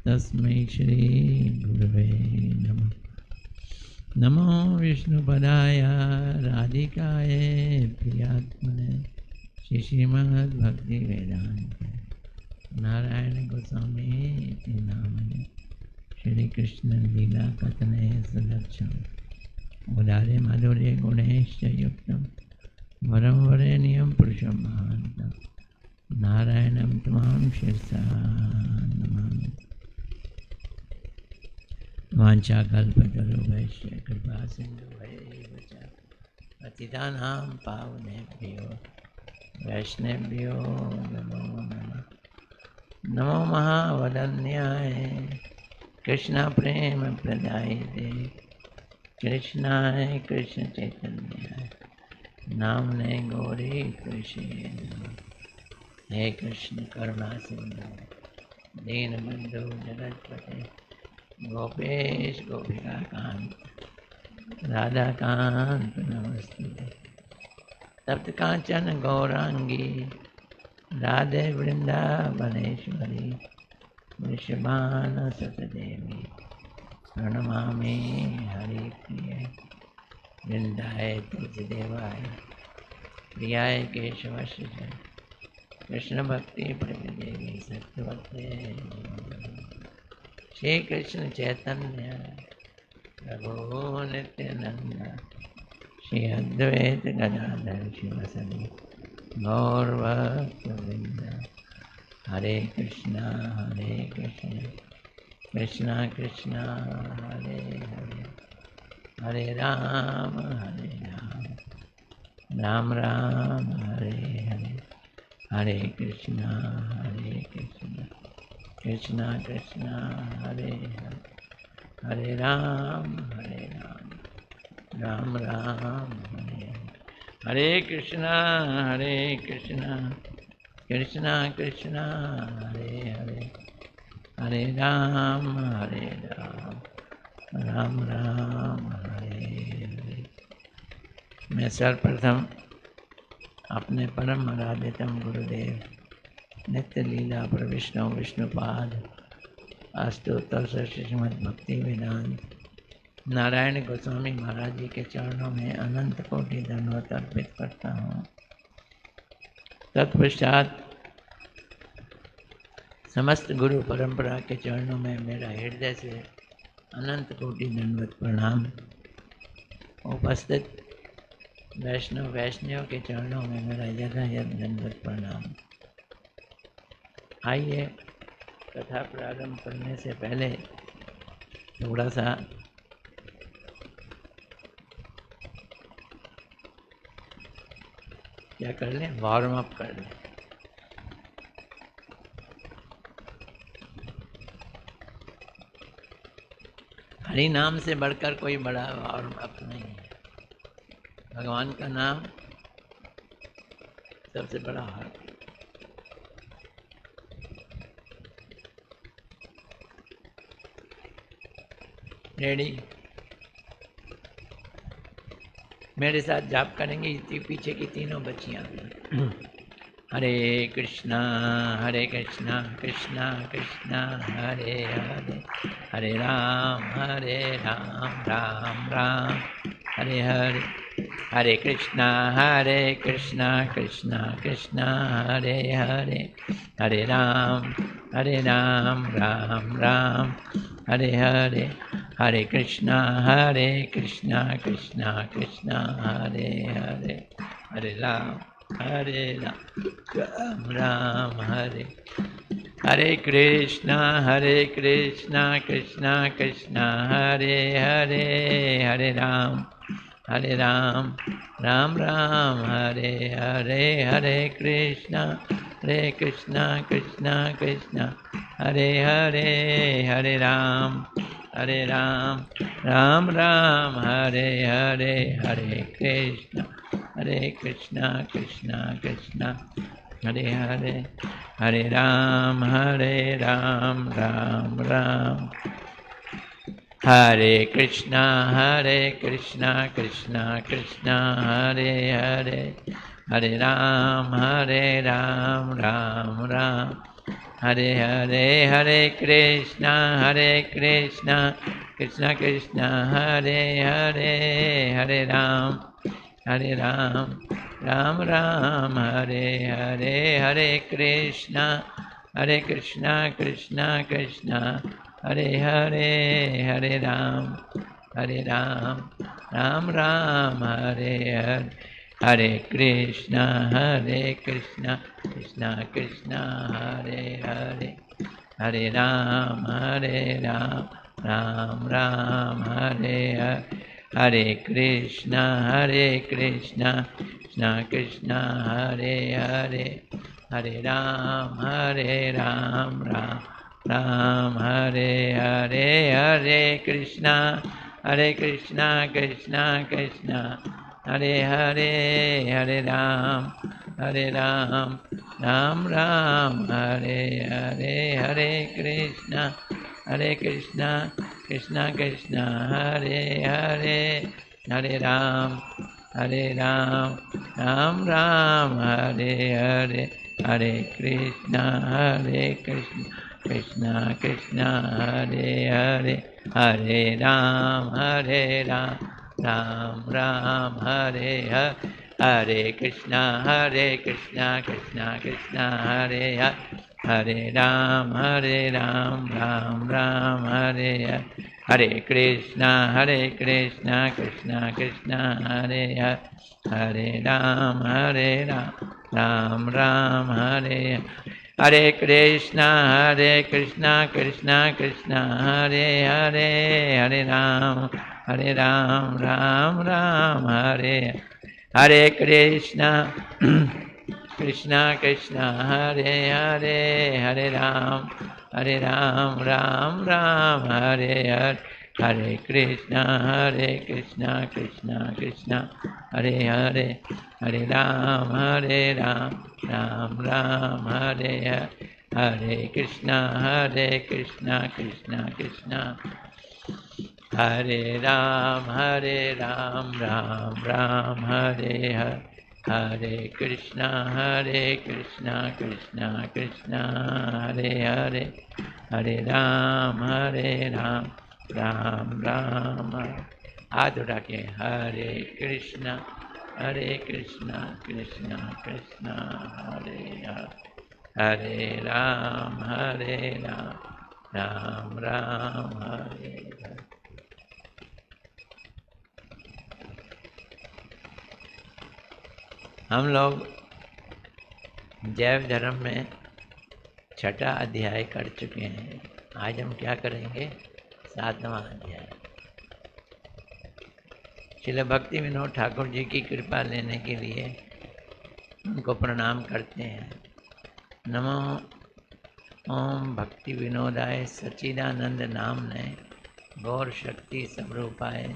तस्मै श्री गुरवे नमः। नमो विष्णुपदाय राधिकाय प्रियात्मने श्रीमद्भक्तिवेदान्त नारायण गोस्वामी इति नामने श्री कृष्ण लीला कथने सदक्षम उदारे माधुर्य गुणेश्च युक्तम वरं वरेण्यं पुरुषं महान्तं नारायणं त्वां शिरसा नमामि। वाञ्छाकल्पतरुभ्यश्च कृपा सिन्धुभ्यैव च पतितानां पावनेभ्यो वैष्णवेभ्यो नमो नमः। नमो महावदन्याय कृष्ण प्रेम प्रदायते कृष्णाय कृष्ण चैतन्याय नामने गौरी कृष्णे नमः। हे कृष्ण करुणा सिंधु दीनबंधु जगतपते गोपेश गोपिका कांत राधा कांत नमस्ते। तप्त कांचन गौरांगी राधे वृंदावनेश्वरी वृषभान सतदेवी प्रणमामि हरिप्रिय वृंदाय तुलसीदेवाय प्रियाय केशवस्य च कृष्ण भक्ति प्रदेवी सत्यवते श्री कृष्ण चैतन्य प्रभु नित्यानंद श्री अद्वैत गदाधर शिवसदि गौरभक्तवृंद। हरे कृष्णा कृष्णा कृष्णा हरे हरे हरे राम राम राम हरे हरे हरे कृष्णा कृष्णा कृष्णा हरे हरे हरे राम राम राम हरे हरे कृष्णा कृष्णा कृष्णा हरे हरे हरे राम राम राम हरे हरे। मैं सर्वप्रथम अपने परम आराध्यतम गुरुदेव नित्य लीला पर विष्णुपाद अष्टोत्तर श्रीमद् भक्ति वेदांत नारायण गोस्वामी महाराज जी के चरणों में अनंत कोटि धन्यवाद अर्पित करता हूँ। तत्पश्चात समस्त गुरु परंपरा के चरणों में मेरा हृदय से अनंत कोटि दंडवत प्रणाम। उपस्थित वैष्णव के चरणों में मेरा यथायथ दंडवत प्रणाम। आइए कथा प्रारंभ करने से पहले थोड़ा सा क्या कर लें, वार्म अप कर लें। हरि नाम से बढ़कर कोई बड़ा वार्म अप नहीं है। भगवान का नाम सबसे बड़ा है। रेडी? मेरे साथ जाप करेंगे पीछे की तीनों बच्चियां। हरे कृष्णा कृष्णा कृष्णा हरे हरे हरे राम राम राम हरे हरे हरे कृष्णा कृष्णा कृष्णा हरे हरे हरे राम राम राम हरे हरे हरे कृष्णा कृष्णा कृष्णा हरे हरे हरे राम राम हरे हरे कृष्णा कृष्णा कृष्णा हरे हरे हरे राम राम राम हरे हरे हरे कृष्णा कृष्णा कृष्णा हरे हरे हरे राम राम राम हरे हरे हरे कृष्णा कृष्णा हरे हरे हरे राम राम राम हरे कृष्णा कृष्णा हरे हरे हरे राम राम राम हरे हरे हरे कृष्णा कृष्णा कृष्णा हरे हरे हरे राम राम राम हरे हरे हरे कृष्णा कृष्णा कृष्णा हरे हरे हरे राम राम राम हरे हरे हरे कृष्णा कृष्णा कृष्णा हरे हरे हरे राम राम राम हरे हरे हरे कृष्णा कृष्णा कृष्णा हरे हरे हरे राम राम राम हरे हरे हरे कृष्णा कृष्णा कृष्णा हरे हरे हरे राम राम राम हरे हरे हरे कृष्णा कृष्णा हरे हरे हरे राम राम राम हरे हरे हरे कृष्णा कृष्णा हरे हरे हरे राम राम राम हरे हरे हरे कृष्णा कृष्णा हरे हरे राम राम राम हरे हरे कृष्णा कृष्णा हरे हरे राम राम राम हरे हरे कृष्णा कृष्णा हरे हरे हरे राम राम राम हरे हरे कृष्णा कृष्णा हरे हरे हरे राम राम राम हरे हरे हरे कृष्णा कृष्णा हरे हरे हरे राम राम राम हरे हरे कृष्णा कृष्णा हरे राम राम राम हरे हरे हरे कृष्णा कृष्णा हरे हरे हरे राम राम राम हाथ उठा के हरे कृष्णा कृष्णा कृष्णा हरे हरे हरे राम राम राम हरे हरे। हम लोग जैव धर्म में छठा अध्याय कर चुके हैं। आज हम क्या करेंगे? 7वां अध्याय। श्रील भक्ति विनोद ठाकुर जी की कृपा लेने के लिए उनको प्रणाम करते हैं। नमो ओम भक्ति विनोदाय सच्चिदानंद नामने गौर शक्ति स्वरूपाय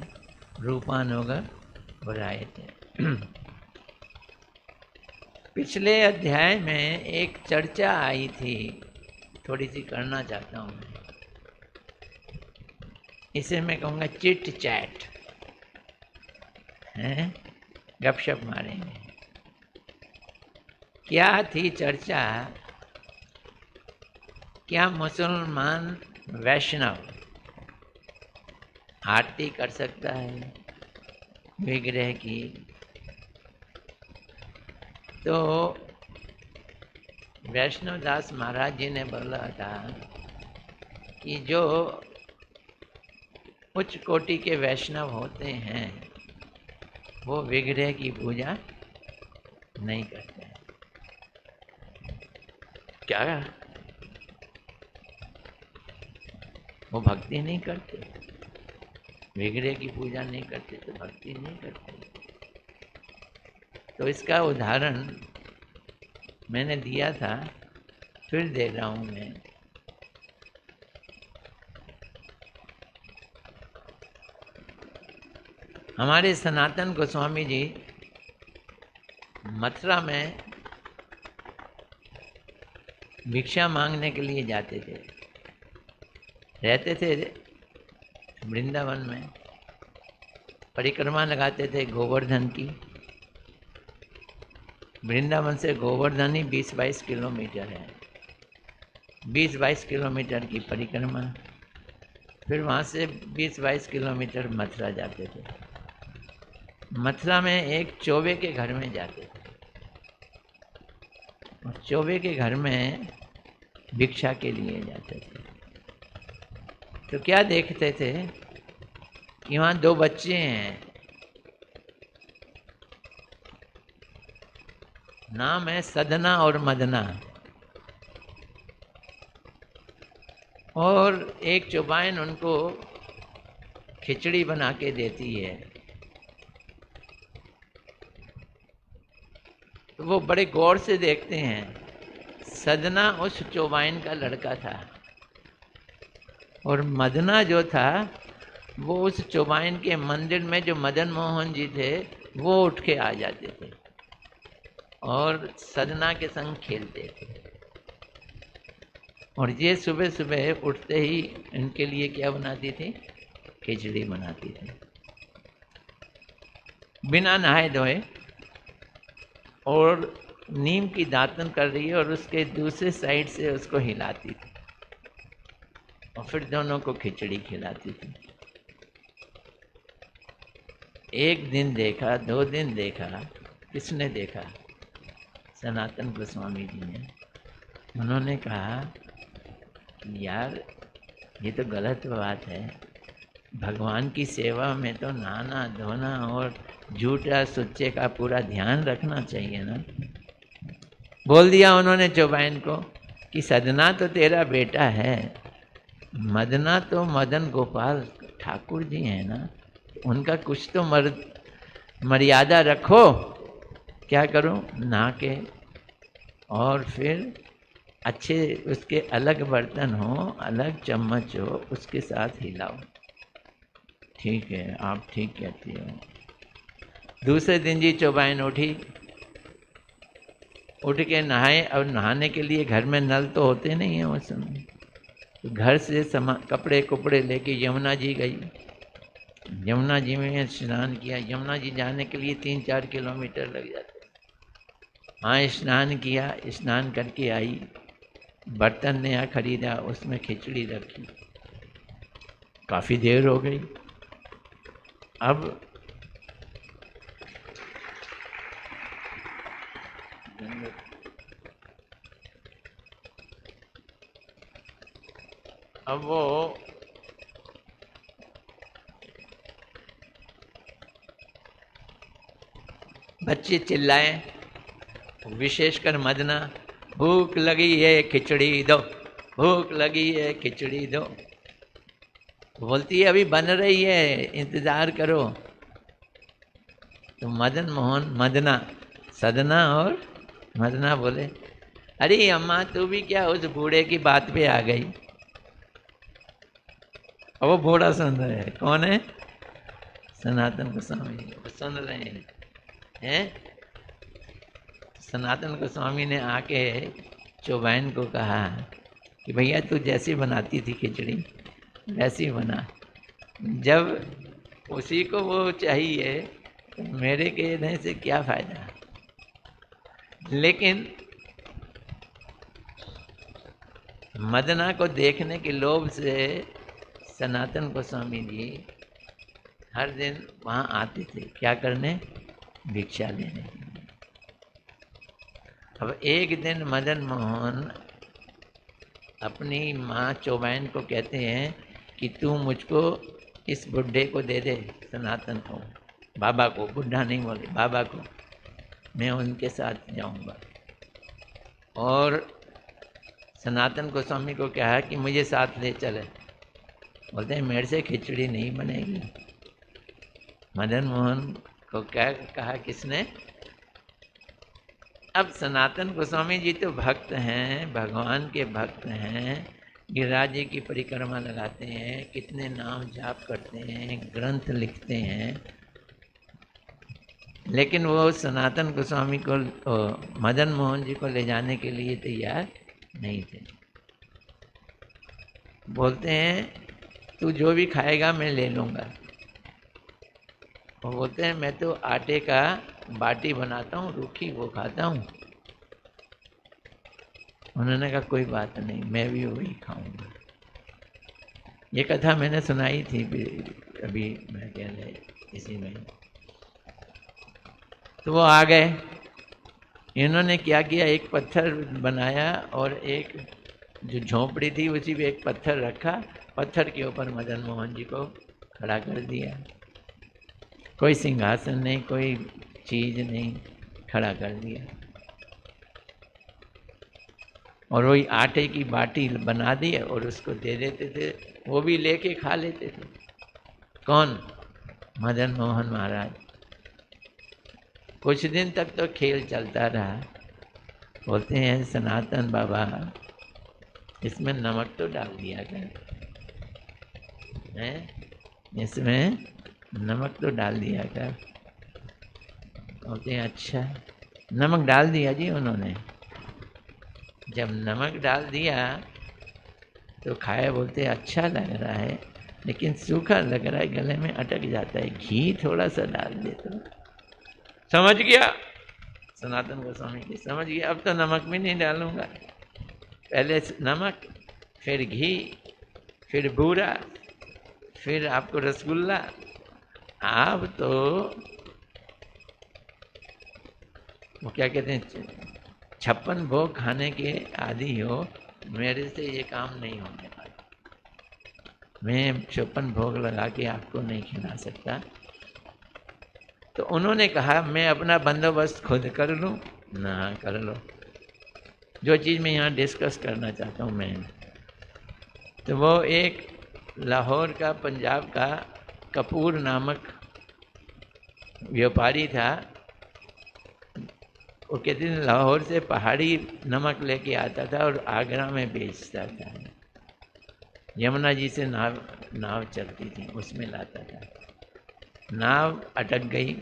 रूपानुग बुराए थे। पिछले अध्याय में एक चर्चा आई थी, थोड़ी सी करना चाहता हूँ मैं। इसे मैं कहूँगा चिट चैट है, गपशप मारेंगे। क्या थी चर्चा? क्या मुसलमान वैष्णव आरती कर सकता है विग्रह की? तो वैष्णव दास महाराज जी ने बोला था कि जो उच्च कोटि के वैष्णव होते हैं वो विग्रह की पूजा नहीं करते हैं। क्या? वो भक्ति नहीं करते, विग्रह की पूजा नहीं करते तो भक्ति नहीं करते। तो इसका उदाहरण मैंने दिया था, फिर दे रहा हूँ मैं। हमारे सनातन गोस्वामी जी मथुरा में भिक्षा मांगने के लिए जाते थे, रहते थे वृंदावन में, परिक्रमा लगाते थे गोवर्धन की। वृंदावन से गोवर्धन ही 20-22 किलोमीटर है। 20-22 किलोमीटर की परिक्रमा, फिर वहाँ से 20-22 किलोमीटर मथुरा जाते थे। मथुरा में एक चौबे के घर में जाते थे, और चौबे के घर में भिक्षा के लिए जाते थे। तो क्या देखते थे कि वहाँ 2 बच्चे हैं, नाम है सदना और मदना, और एक चौबाइन उनको खिचड़ी बना के देती है। तो वो बड़े गौर से देखते हैं। सदना उस चौबाइन का लड़का था, और मदना जो था वो उस चौबाइन के मंदिर में जो मदन मोहन जी थे वो उठ के आ जाते थे और सदना के संग खेलते थे। और ये सुबह सुबह उठते ही इनके लिए क्या बनाती थी? खिचड़ी बनाती थी, बिना नहाए धोए, और नीम की दातन कर रही है और उसके दूसरे साइड से उसको हिलाती थी, और फिर दोनों को खिचड़ी खिलाती थी। 1 दिन देखा, 2 दिन देखा, किसने देखा? सनातन गोस्वामी जी ने। उन्होंने कहा कि यार ये तो गलत बात है, भगवान की सेवा में तो नहाना धोना और झूठा सुच्चे का पूरा ध्यान रखना चाहिए ना। बोल दिया उन्होंने चौबाइन को कि सदना तो तेरा बेटा है, मदना तो मदन गोपाल ठाकुर जी हैं ना, उनका कुछ तो मर्यादा रखो। क्या करूं? नहा के, और फिर अच्छे उसके अलग बर्तन हो, अलग चम्मच हो, उसके साथ हिलाओ। ठीक है, आप ठीक कहती हो। दूसरे दिन जी चौबाइन उठी, उठ के नहाए। और नहाने के लिए घर में नल तो होते नहीं हैं उस समय, तो घर से कपड़े कुपड़े लेके यमुना जी गई। यमुना जी में स्नान किया। यमुना जी जाने के लिए 3-4 किलोमीटर लग जाते। हाँ, स्नान किया, स्नान करके आई, बर्तन नया खरीदा, उसमें खिचड़ी रखी। काफ़ी देर हो गई। अब वो बच्चे चिल्लाए, विशेषकर मदना, भूख लगी है खिचड़ी दो, भूख लगी है खिचड़ी दो। बोलती है अभी बन रही है, इंतजार करो। तो मदन मोहन, मदना, सदना और मदना बोले, अरे अम्मा तू भी क्या उस बूढ़े की बात पे आ गई? और वो बूढ़ा सुन रहे है। कौन है? सनातन गोस्वामी सुन रहे हैं। सनातन गोस्वामी ने आके चौबाइन को कहा कि भैया तू जैसी बनाती थी खिचड़ी वैसी बना। जब उसी को वो चाहिए तो मेरे कहने से क्या फायदा। लेकिन मदना को देखने के लोभ से सनातन गोस्वामी जी हर दिन वहाँ आते थे। क्या करने? भिक्षा लेने। अब एक दिन मदन मोहन अपनी माँ चौबाइन को कहते हैं कि तू मुझको इस बुढ़े को दे दे, सनातन को, बाबा को, बुढ़ा नहीं बोले, बाबा को, मैं उनके साथ जाऊंगा। और सनातन गोस्वामी को क्या है कि मुझे साथ ले चले। बोलते हैं मेरे से खिचड़ी नहीं बनेगी। मदन मोहन को क्या कहा? किसने? अब सनातन गोस्वामी जी तो भक्त हैं, भगवान के भक्त हैं, गिरिराज जी की परिक्रमा लगाते हैं, कितने नाम जाप करते हैं, ग्रंथ लिखते हैं, लेकिन वो सनातन गोस्वामी को, मदन मोहन जी को ले जाने के लिए तैयार नहीं थे। बोलते हैं तू जो भी खाएगा मैं ले लूँगा। वो बोलते हैं मैं तो आटे का बाटी बनाता हूँ रूखी, वो खाता हूँ। उन्होंने कहा कोई बात नहीं, मैं भी वही खाऊंगा। ये कथा मैंने सुनाई थी अभी, मैं कह रहे इसी में। तो वो आ गए। इन्होंने क्या किया, एक पत्थर बनाया और एक जो झोंपड़ी थी उसी पे एक पत्थर रखा, पत्थर के ऊपर मदन मोहन जी को खड़ा कर दिया। कोई सिंहासन नहीं, कोई चीज नहीं, खड़ा कर दिया। और वही आटे की बाटी बना दी और उसको दे देते थे, वो भी लेके खा लेते थे। कौन? मदन मोहन महाराज। कुछ दिन तक तो खेल चलता रहा। बोलते हैं सनातन बाबा, इसमें नमक तो डाल दिया कर, इसमें नमक तो डाल दिया कर। बोलते हैं अच्छा। नमक डाल दिया जी उन्होंने। जब नमक डाल दिया तो खाया, बोलते अच्छा लग रहा है लेकिन सूखा लग रहा है, गले में अटक जाता है, घी थोड़ा सा डाल दे तो। समझ गया सनातन गोस्वामी जी, समझ गया, अब तो नमक भी नहीं डालूंगा। पहले नमक, फिर घी, फिर बूरा, फिर आपको रसगुल्ला। आप तो वो क्या कहते हैं, 56 भोग खाने के आदि हो, मेरे से ये काम नहीं होने वाला। मैं 56 भोग लगा के आपको नहीं खिला सकता। तो उन्होंने कहा मैं अपना बंदोबस्त खुद कर लूँ। ना, कर लो, जो चीज़ मैं यहाँ डिस्कस करना चाहता हूँ मैं। तो वो एक लाहौर का, पंजाब का कपूर नामक व्यापारी था। वो कहते हैं लाहौर से पहाड़ी नमक लेके आता था और आगरा में बेचता था। यमुना जी से नाव चलती थी, उसमें लाता था। नाव अटक गई,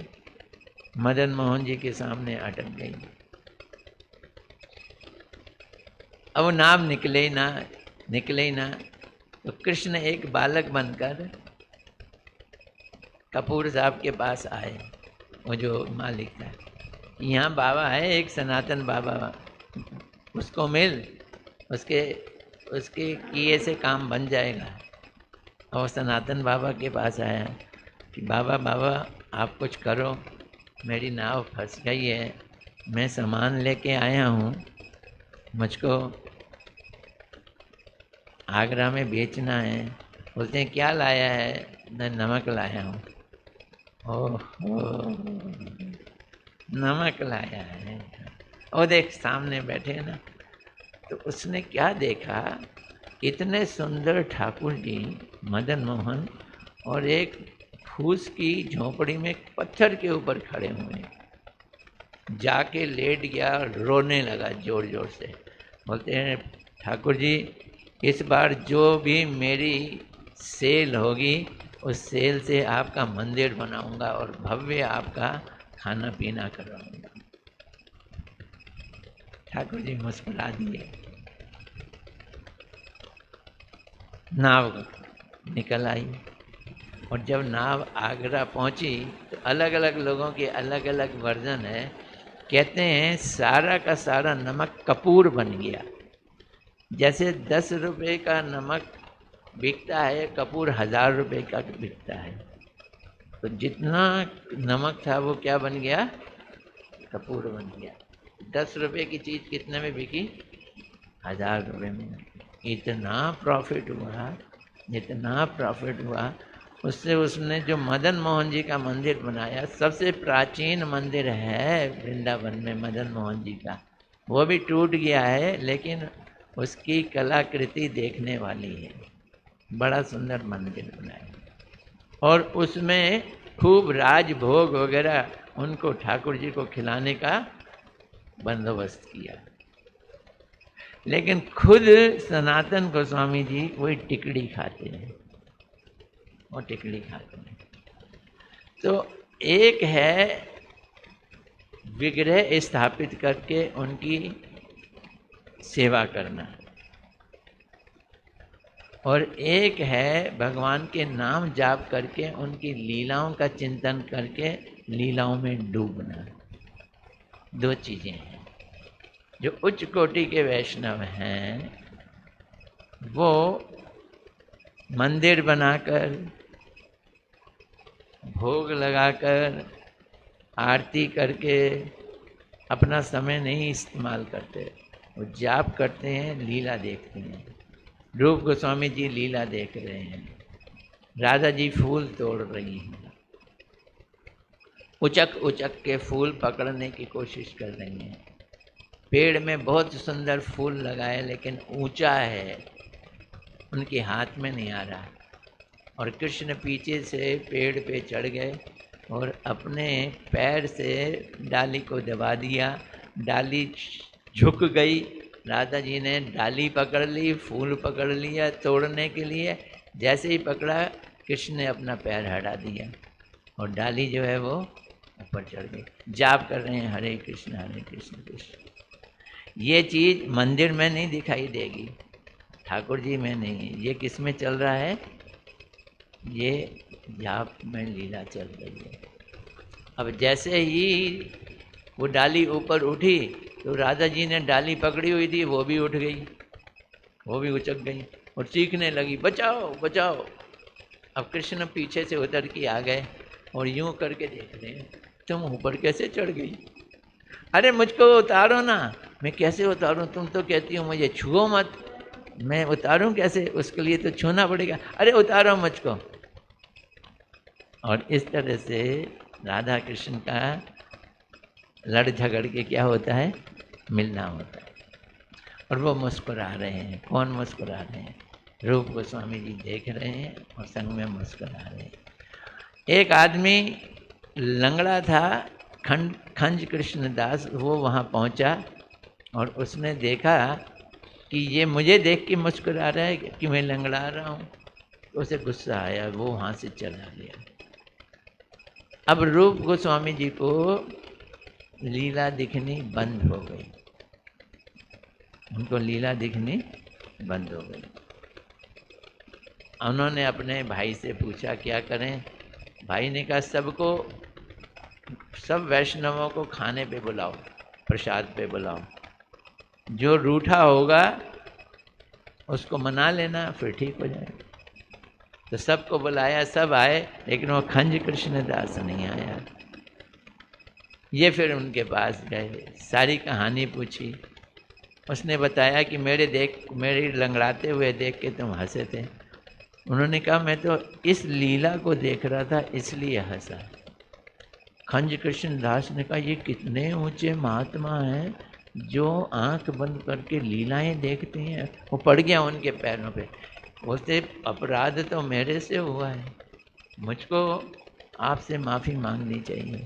मदन मोहन जी के सामने अटक गई। अब नाव निकले ही ना। तो कृष्ण एक बालक बनकर कपूर साहब के पास आए, वो जो मालिक था। यहाँ बाबा है एक सनातन बाबा, उसको मिल, उसके किए से काम बन जाएगा। और सनातन बाबा के पास आया कि बाबा आप कुछ करो, मेरी नाव फंस गई है, मैं सामान लेके आया हूँ, मुझको आगरा में बेचना है। बोलते हैं क्या लाया है? मैं नमक लाया हूँ। ओह, नमक लाया है। और देख सामने बैठे ना। तो उसने क्या देखा, इतने सुंदर ठाकुर जी मदन मोहन और एक फूस की झोपड़ी में पत्थर के ऊपर खड़े हुए, जाके लेट गया, रोने लगा जोर जोर से। बोलते हैं ठाकुर जी, इस बार जो भी मेरी सेल होगी उस सेल से आपका मंदिर बनाऊंगा और भव्य आपका खाना पीना करवाऊंगा। ठाकुर जी मुस्कुरा दिए। नाव निकल आई और जब नाव आगरा पहुंची तो अलग अलग लोगों के अलग अलग वर्जन है। कहते हैं सारा का सारा नमक कपूर बन गया। जैसे 10 रुपये का नमक बिकता है, कपूर 1000 रुपये का बिकता है। तो जितना नमक था वो क्या बन गया? कपूर बन गया। 10 रुपये की चीज़ कितने में बिकी? 1000 रुपये में। इतना प्रॉफिट हुआ, इतना प्रॉफिट हुआ। उससे उसने जो मदन मोहन जी का मंदिर बनाया, सबसे प्राचीन मंदिर है वृंदावन में मदन मोहन जी का, वो भी टूट गया है, लेकिन उसकी कलाकृति देखने वाली है। बड़ा सुंदर मंदिर बनाया और उसमें खूब राजभोग वगैरह उनको ठाकुर जी को खिलाने का बंदोबस्त किया। लेकिन खुद सनातन गोस्वामी जी वही टिकड़ी खाते हैं, वो टिकड़ी खाते हैं। तो एक है विग्रह स्थापित करके उनकी सेवा करना, और एक है भगवान के नाम जाप करके उनकी लीलाओं का चिंतन करके लीलाओं में डूबना। दो चीजें हैं। जो उच्च कोटि के वैष्णव हैं वो मंदिर बनाकर, भोग लगाकर, आरती करके अपना समय नहीं इस्तेमाल करते। वो जाप करते हैं, लीला देखते हैं। रूप गोस्वामी जी लीला देख रहे हैं, राधा जी फूल तोड़ रही हैं, उचक उचक के फूल पकड़ने की कोशिश कर रही हैं। पेड़ में बहुत सुंदर फूल लगाए लेकिन ऊंचा है, उनके हाथ में नहीं आ रहा। और कृष्ण पीछे से पेड़ पे चढ़ गए और अपने पैर से डाली को दबा दिया। डाली झुक गई, राधा जी ने डाली पकड़ ली, फूल पकड़ लिया तोड़ने के लिए। जैसे ही पकड़ा, कृष्ण ने अपना पैर हटा दिया और डाली जो है वो ऊपर चढ़ गई। जाप कर रहे हैं, हरे कृष्ण कृष्ण। ये चीज़ मंदिर में नहीं दिखाई देगी, ठाकुर जी में नहीं, ये किस में चल रहा है? ये जाप में लीला चल रही है। अब जैसे ही वो डाली ऊपर उठी तो राधा जी ने डाली पकड़ी हुई थी, वो भी उठ गई, वो भी उचक गई और चीखने लगी, बचाओ बचाओ। अब कृष्ण पीछे से उतर के आ गए और यूं करके देख रहे हैं, तुम ऊपर कैसे चढ़ गई? अरे मुझको उतारो ना। मैं कैसे उतारूं? तुम तो कहती हो मुझे छुओ मत, मैं उतारूं कैसे? उसके लिए तो छूना पड़ेगा। अरे उतारो मुझको। और इस तरह से राधा कृष्ण का लड़ झगड़ के क्या होता है? मिलना होता है। और वो मुस्कुरा रहे हैं। कौन मुस्कुरा रहे हैं? रूप गोस्वामी जी देख रहे हैं और संग में मुस्कुरा रहे हैं। एक आदमी लंगड़ा था, खंज कृष्णदास, वो वहाँ पहुँचा और उसने देखा कि ये मुझे देख के मुस्कुरा रहा है कि मैं लंगड़ा रहा हूँ। तो उसे गुस्सा आया, वो वहाँ से चला गया। अब रूप गोस्वामी जी को लीला दिखनी बंद हो गई, उनको लीला दिखनी बंद हो गई। उन्होंने अपने भाई से पूछा क्या करें? भाई ने कहा सबको, सब वैष्णवों को खाने पे बुलाओ, प्रसाद पे बुलाओ, जो रूठा होगा उसको मना लेना, फिर ठीक हो जाएगा। तो सबको बुलाया, सब आए, लेकिन वो खंज कृष्णदास नहीं आया। ये फिर उनके पास गए, सारी कहानी पूछी। उसने बताया कि मेरे लंगड़ाते हुए देख के तुम हंसे थे। उन्होंने कहा मैं तो इस लीला को देख रहा था इसलिए हंसा। खंज कृष्णदास ने कहा ये कितने ऊंचे महात्मा हैं जो आंख बंद करके लीलाएं देखते हैं। वो पड़ गया उनके पैरों पे, बोलते अपराध तो मेरे से हुआ है, मुझको आपसे माफ़ी मांगनी चाहिए।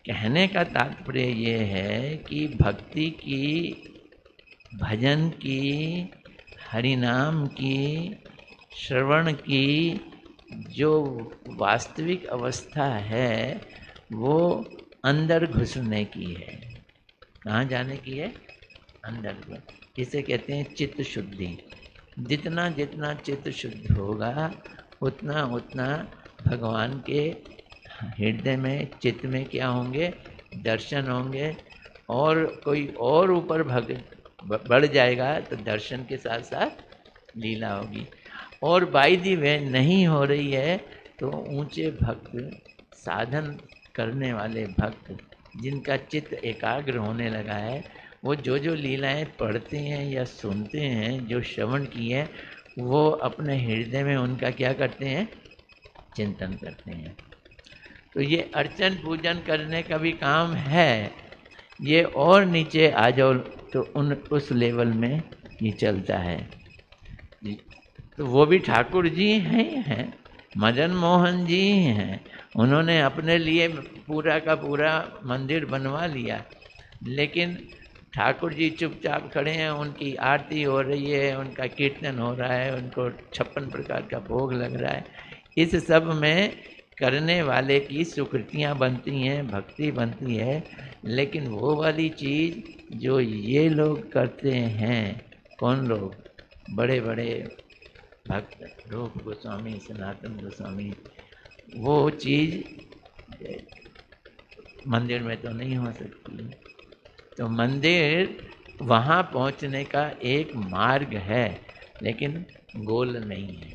कहने का तात्पर्य ये है कि भक्ति की, भजन की, हरिनाम की, श्रवण की जो वास्तविक अवस्था है वो अंदर घुसने की है। कहाँ जाने की है? अंदर। इसे कहते हैं चित्त शुद्धि। जितना जितना चित्त शुद्ध होगा उतना उतना भगवान के हृदय में, चित्त में क्या होंगे? दर्शन होंगे। और कोई और ऊपर बढ़ जाएगा तो दर्शन के साथ साथ लीला होगी। और बाई दी वे नहीं हो रही है तो ऊंचे भक्त, साधन करने वाले भक्त जिनका चित्त एकाग्र होने लगा है, वो जो जो लीलाएं पढ़ते हैं या सुनते हैं, जो श्रवण किए हैं, वो अपने हृदय में उनका क्या करते हैं? चिंतन करते हैं। तो ये अर्चन पूजन करने का भी काम है। ये और नीचे आ जाओ तो उस लेवल में ये चलता है। तो वो भी ठाकुर जी हैं, मदन मोहन जी हैं। उन्होंने अपने लिए पूरा का पूरा मंदिर बनवा लिया, लेकिन ठाकुर जी चुपचाप खड़े हैं, उनकी आरती हो रही है, उनका कीर्तन हो रहा है, उनको 56 प्रकार का भोग लग रहा है। इस सब में करने वाले की सुकृतियाँ बनती हैं, भक्ति बनती है। लेकिन वो वाली चीज़ जो ये लोग करते हैं, कौन लोग? बड़े बड़े भक्त, रूप गोस्वामी, सनातन गोस्वामी, वो चीज़ मंदिर में तो नहीं हो सकती। तो मंदिर वहाँ पहुँचने का एक मार्ग है, लेकिन गोल नहीं है।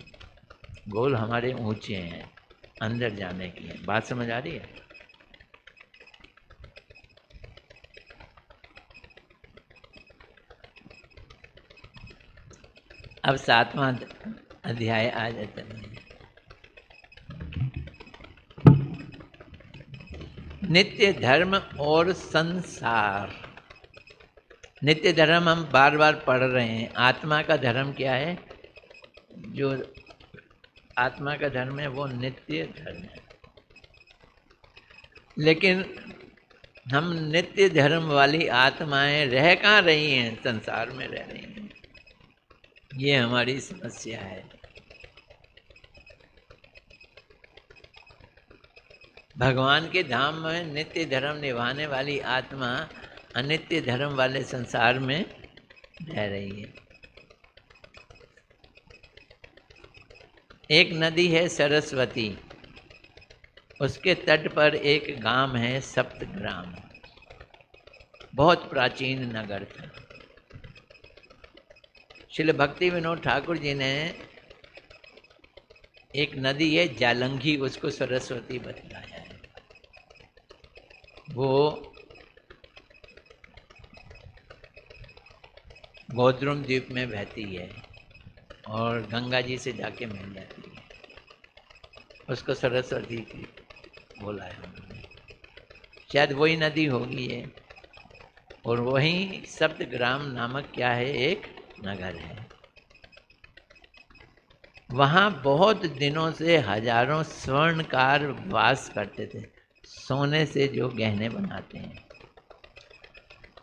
गोल हमारे ऊंचे हैं, अंदर जाने की है। बात समझ आ रही है? अब 7वां अध्याय आ जाता है। नित्य धर्म और संसार। नित्य धर्म हम बार बार पढ़ रहे हैं। आत्मा का धर्म क्या है? जो आत्मा का धर्म है वो नित्य धर्म है। लेकिन हम नित्य धर्म वाली आत्माएं रह कहाँ रही हैं? संसार में रह रही हैं। ये हमारी समस्या है। भगवान के धाम में नित्य धर्म निभाने वाली आत्मा अनित्य धर्म वाले संसार में रह रही है। एक नदी है सरस्वती, उसके तट पर एक गांव है सप्तग्राम। बहुत प्राचीन नगर था। श्रील भक्ति विनोद ठाकुर जी ने एक नदी है जालंगी, उसको सरस्वती बतलाया है। वो गोद्रुम द्वीप में बहती है और गंगा जी से जाके मिल जाती है। उसको सरस्वती की बोला है उन्होंने। शायद वही नदी होगी ये। और वहीं सप्तग्राम नामक क्या है, एक नगर है। वहाँ बहुत दिनों से हजारों स्वर्णकार वास करते थे। सोने से जो गहने बनाते हैं,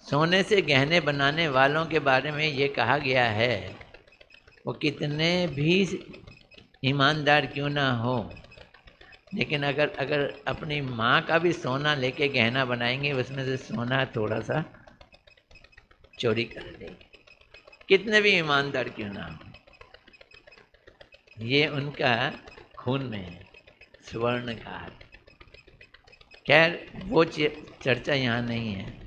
सोने से गहने बनाने वालों के बारे में ये कहा गया है, वो कितने भी ईमानदार क्यों ना हो, लेकिन अगर अपनी माँ का भी सोना लेके गहना बनाएंगे, उसमें से सोना थोड़ा सा चोरी कर देंगे, कितने भी ईमानदार क्यों ना हो। ये उनका खून में है, स्वर्णकार। खैर वो चर्चा यहाँ नहीं है।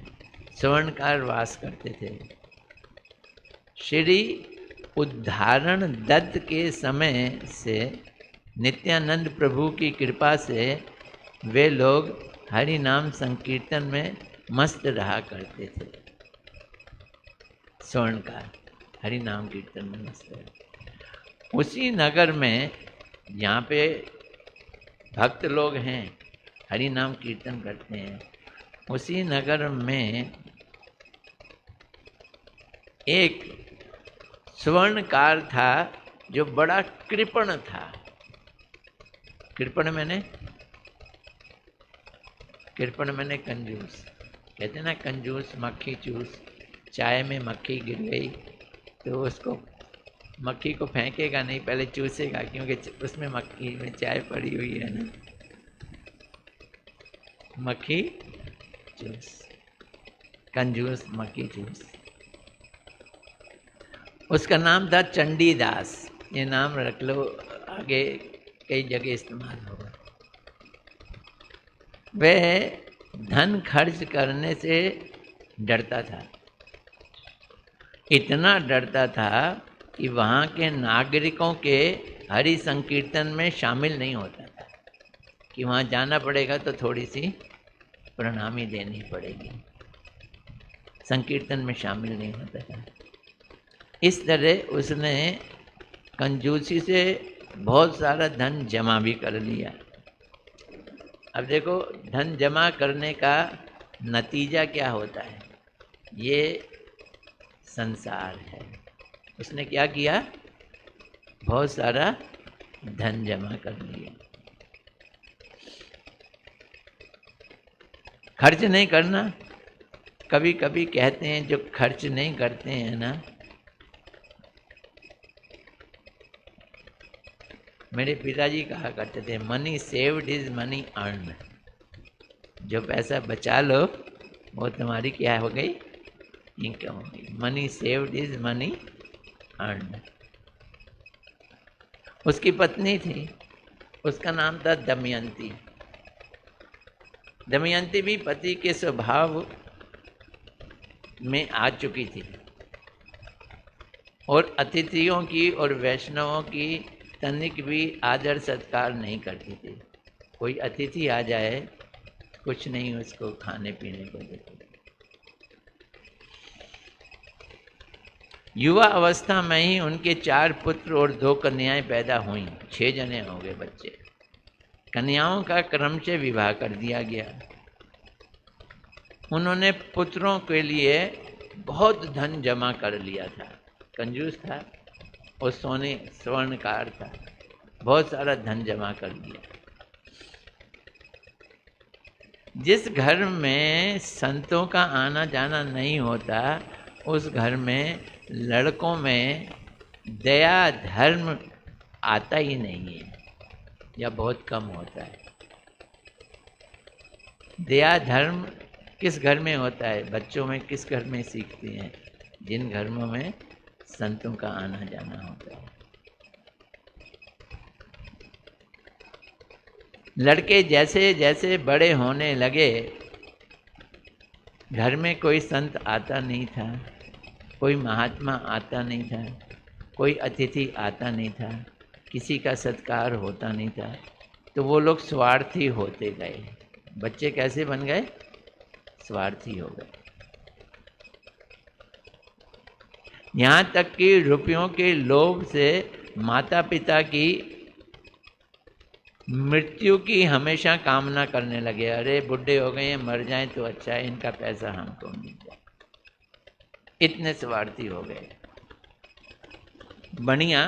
स्वर्णकार वास करते थे। श्री उद्धारण दत्त के समय से नित्यानंद प्रभु की कृपा से वे लोग हरि नाम संकीर्तन में मस्त रहा करते थे। स्वर्णकार हरि नाम कीर्तन में मस्त रहे। उसी नगर में यहाँ पे भक्त लोग हैं, हरि नाम कीर्तन करते हैं। उसी नगर में एक स्वर्णकार था जो बड़ा कृपण था। कृपण मैंने कंजूस। कहते ना कंजूस मक्खी चूस। चाय में मक्खी गिर गई तो उसको मक्खी को फेंकेगा नहीं, पहले चूसेगा, क्योंकि उसमें मक्खी में चाय पड़ी हुई है ना। मक्खी चूस, कंजूस मक्खी चूस। उसका नाम था चंडीदास। ये नाम रख लो, आगे कई जगह इस्तेमाल होगा। वह धन खर्च करने से डरता था। इतना डरता था कि वहाँ के नागरिकों के हरि संकीर्तन में शामिल नहीं होता था, कि वहाँ जाना पड़ेगा तो थोड़ी सी प्रणामी देनी पड़ेगी। संकीर्तन में शामिल नहीं होता था। इस तरह उसने कंजूसी से बहुत सारा धन जमा भी कर लिया। अब देखो, धन जमा करने का नतीजा क्या होता है? ये संसार है। उसने क्या किया? बहुत सारा धन जमा कर लिया। खर्च नहीं करना। कभी कभी कहते हैं जो खर्च नहीं करते हैं ना, मेरे पिताजी कहा करते थे, money saved is money earn. जो पैसा बचा लो वो तुम्हारी क्या हो गई? इनकम हो गई। Money saved is money earn. उसकी पत्नी थी, उसका नाम था दमयंती। दमयंती भी पति के स्वभाव में आ चुकी थी और अतिथियों की और वैष्णवों की तनिक भी आदर सत्कार नहीं करती थी। कोई अतिथि आ जाए कुछ नहीं उसको खाने पीने को देती। युवा अवस्था में ही उनके 4 पुत्र और 2 कन्याएं पैदा हुईं। 6 जने हो गए बच्चे। कन्याओं का क्रम से विवाह कर दिया गया। उन्होंने पुत्रों के लिए बहुत धन जमा कर लिया था। कंजूस था और सोने स्वर्णकार था, बहुत सारा धन जमा कर दिया। जिस घर में संतों का आना जाना नहीं होता उस घर में लड़कों में दया धर्म आता ही नहीं है या बहुत कम होता है। दया धर्म किस घर में होता है? बच्चों में किस घर में सीखते हैं? जिन घरों में संतों का आना जाना होता है। लड़के जैसे जैसे बड़े होने लगे घर में कोई संत आता नहीं था, कोई महात्मा आता नहीं था, कोई अतिथि आता नहीं था, किसी का सत्कार होता नहीं था, तो वो लोग स्वार्थी होते गए। बच्चे कैसे बन गए? स्वार्थी हो गए। यहाँ तक कि रुपयों के लोभ से माता पिता की मृत्यु की हमेशा कामना करने लगे। अरे बुढ़े हो गए हैं, मर जाएं तो अच्छा है, इनका पैसा हमको मिल जाए। इतने स्वार्थी हो गए। बनिया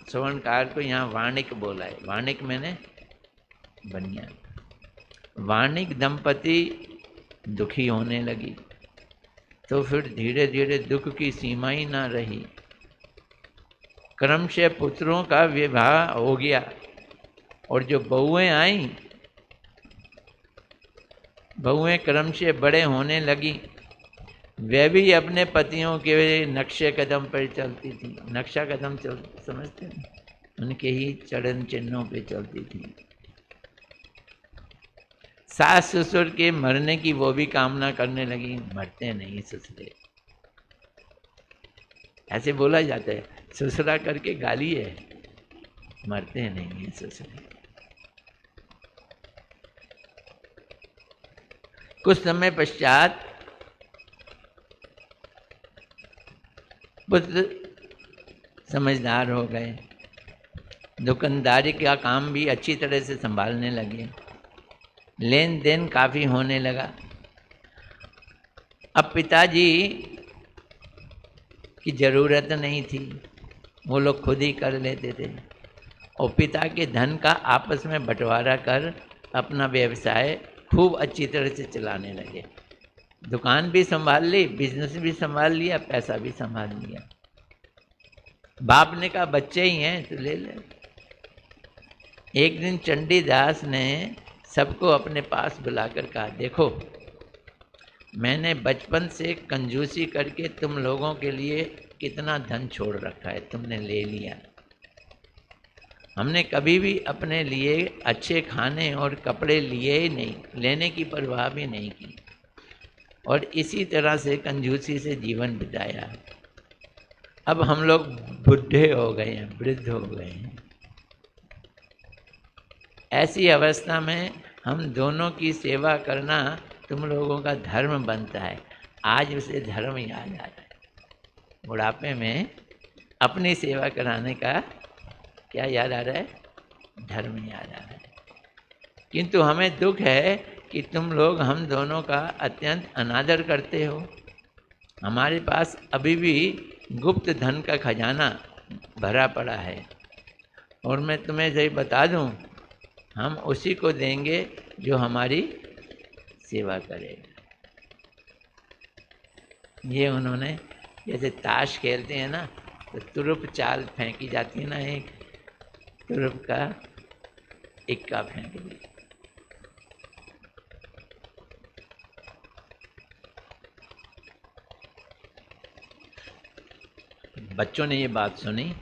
स्वर्णकार को यहाँ वाणिक बोला है। वाणिक मैंने बनिया। वाणिक दंपति दुखी होने लगी तो फिर धीरे धीरे दुख की सीमा ही ना रही। क्रम से पुत्रों का विवाह हो गया और जो बहुएं आई, बहुएं क्रम से बड़े होने लगी। वे भी अपने पतियों के नक्शे कदम पर चलती थी। नक्शा कदम समझते हैं? उनके ही चरण चिन्हों पे चलती थी। सास ससुर के मरने की वो भी कामना करने लगी। मरते नहीं ससुरे, ऐसे बोला जाता है। ससुरा करके गाली है, मरते नहीं है ससुरे। कुछ समय पश्चात पुत्र समझदार हो गए, दुकानदारी का काम भी अच्छी तरह से संभालने लगे, लेन देन काफ़ी होने लगा। अब पिताजी की ज़रूरत नहीं थी, वो लोग खुद ही कर लेते थे और पिता के धन का आपस में बंटवारा कर अपना व्यवसाय खूब अच्छी तरह से चलाने लगे। दुकान भी संभाल ली, बिजनेस भी संभाल लिया, पैसा भी संभाल लिया। बाप ने कहा बच्चे ही हैं तो ले ले। एक दिन चंडीदास ने सबको अपने पास बुलाकर कहा, देखो मैंने बचपन से कंजूसी करके तुम लोगों के लिए कितना धन छोड़ रखा है, तुमने ले लिया। हमने कभी भी अपने लिए अच्छे खाने और कपड़े लिए ही नहीं, लेने की परवाह भी नहीं की और इसी तरह से कंजूसी से जीवन बिताया। अब हम लोग बुढ़े हो गए हैं, वृद्ध हो गए हैं। ऐसी अवस्था में हम दोनों की सेवा करना तुम लोगों का धर्म बनता है। आज उसे धर्म याद आ रहा है। बुढ़ापे में अपनी सेवा कराने का क्या याद आ रहा है? धर्म याद आ रहा है। किंतु हमें दुख है कि तुम लोग हम दोनों का अत्यंत अनादर करते हो। हमारे पास अभी भी गुप्त धन का खजाना भरा पड़ा है और मैं तुम्हें यही बता दूं, हम उसी को देंगे जो हमारी सेवा करेगा। ये उन्होंने, जैसे ताश खेलते हैं ना, तो तुरुप चाल फेंकी जाती है ना, एक तुरुप का इक्का फेंक दिया। बच्चों ने ये बात सुनी,